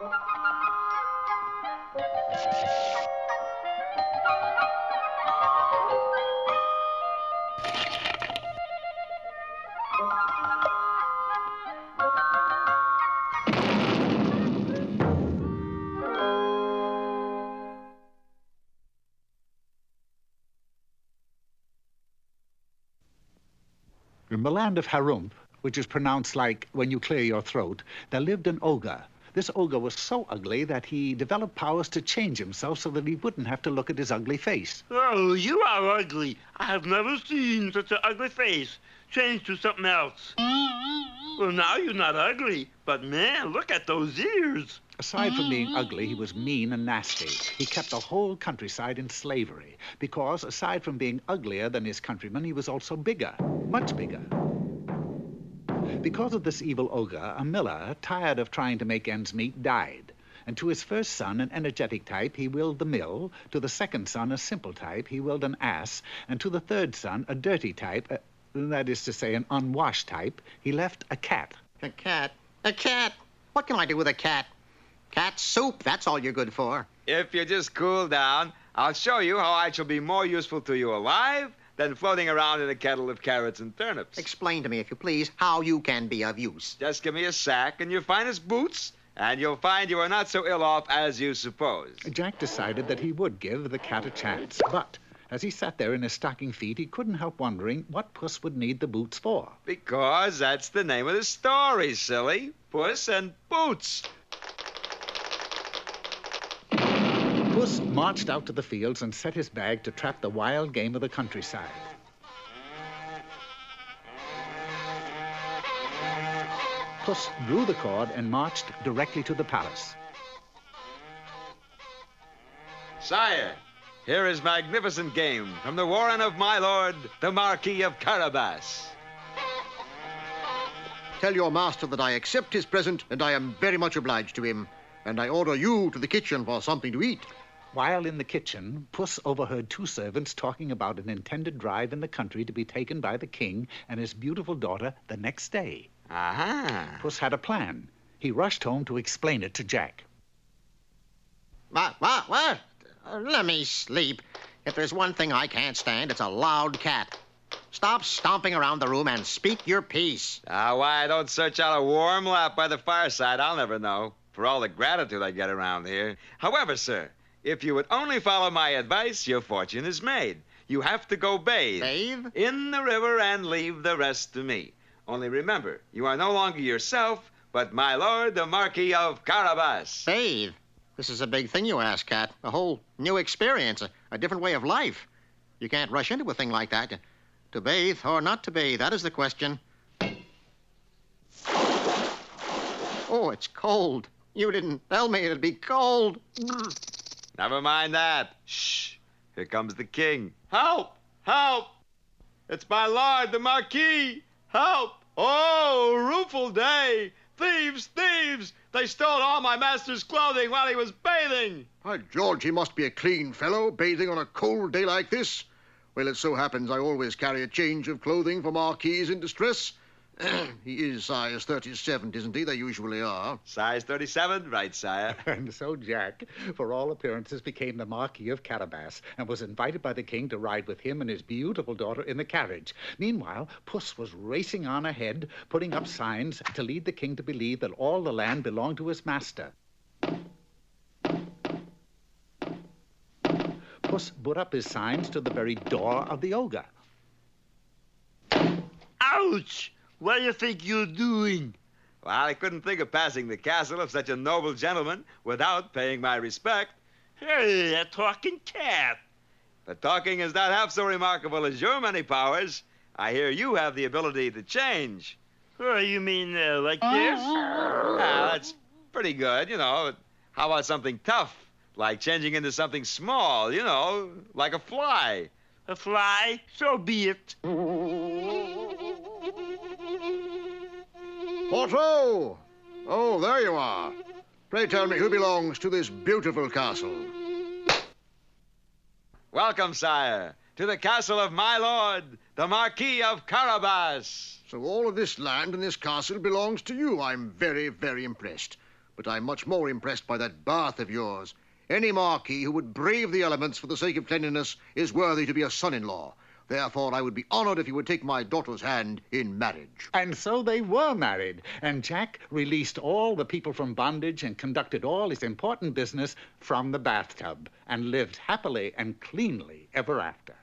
In the land of Harump, which is pronounced like when you clear your throat, there lived an ogre. This ogre was so ugly that he developed powers to change himself so that he wouldn't have to look at his ugly face. Oh, you are ugly. I have never seen such an ugly face. Change to something else. Well, now you're not ugly, but man, look at those ears. Aside from being ugly, he was mean and nasty. He kept the whole countryside in slavery because, aside from being uglier than his countrymen, he was also bigger, much bigger. Because of this evil ogre, a miller, tired of trying to make ends meet, died. And to his first son, an energetic type, he willed the mill. To the second son, a simple type, he willed an ass. And to the third son, a dirty type, that is to say, an unwashed type, he left a cat. A cat? A cat? What can I do with a cat? Cat soup, that's all you're good for. If you just cool down, I'll show you how I shall be more useful to you alive than floating around in a kettle of carrots and turnips. Explain to me, if you please, how you can be of use. Just give me a sack and your finest boots, and you'll find you are not so ill off as you suppose. Jack decided that he would give the cat a chance, but as he sat there in his stocking feet, he couldn't help wondering what Puss would need the boots for. Because that's the name of the story, silly. Puss and Boots. Puss marched out to the fields and set his bag to trap the wild game of the countryside. Puss drew the cord and marched directly to the palace. Sire, here is magnificent game from the warren of my lord, the Marquis of Carabas. Tell your master that I accept his present, and I am very much obliged to him. And I order you to the kitchen for something to eat. While in the kitchen, Puss overheard two servants talking about an intended drive in the country to be taken by the king and his beautiful daughter the next day. Aha. Puss had a plan. He rushed home to explain it to Jack. What? Let me sleep. If there's one thing I can't stand, it's a loud cat. Stop stomping around the room and speak your piece. Why I don't search out a warm lap by the fireside, I'll never know, for all the gratitude I get around here. However, sir, if you would only follow my advice, your fortune is made. You have to go bathe. Bathe? In the river and leave the rest to me. Only remember, you are no longer yourself, but my lord, the Marquis of Carabas. Bathe? This is a big thing you ask, Cat. A whole new experience, a different way of life. You can't rush into a thing like that. To bathe or not to bathe, that is the question. Oh, it's cold. You didn't tell me it'd be cold. Never mind that. Shh. Here comes the king. Help! Help! It's my lord, the Marquis. Help! Oh, rueful day. Thieves! Thieves! They stole all my master's clothing while he was bathing. By George, he must be a clean fellow, bathing on a cold day like this. Well, it so happens I always carry a change of clothing for marquises in distress. He is size 37, isn't he? They usually are. Size 37, right, sire. And so Jack, for all appearances, became the Marquis of Carabas and was invited by the king to ride with him and his beautiful daughter in the carriage. Meanwhile, Puss was racing on ahead, putting up signs to lead the king to believe that all the land belonged to his master. Puss put up his signs to the very door of the ogre. Ouch! What do you think you're doing? Well, I couldn't think of passing the castle of such a noble gentleman without paying my respect. Hey, a talking cat. But talking is not half so remarkable as your many powers. I hear you have the ability to change. Oh, you mean like this? That's pretty good, you know. How about something tough? Like changing into something small, you know, like a fly. A fly? So be it. Porto! Oh, there you are. Pray tell me who belongs to this beautiful castle. Welcome, sire, to the castle of my lord, the Marquis of Carabas. So all of this land and this castle belongs to you. I'm very, very impressed. But I'm much more impressed by that bath of yours. Any marquis who would brave the elements for the sake of cleanliness is worthy to be a son-in-law. Therefore, I would be honored if you would take my daughter's hand in marriage. And so they were married, and Jack released all the people from bondage and conducted all his important business from the bathtub and lived happily and cleanly ever after.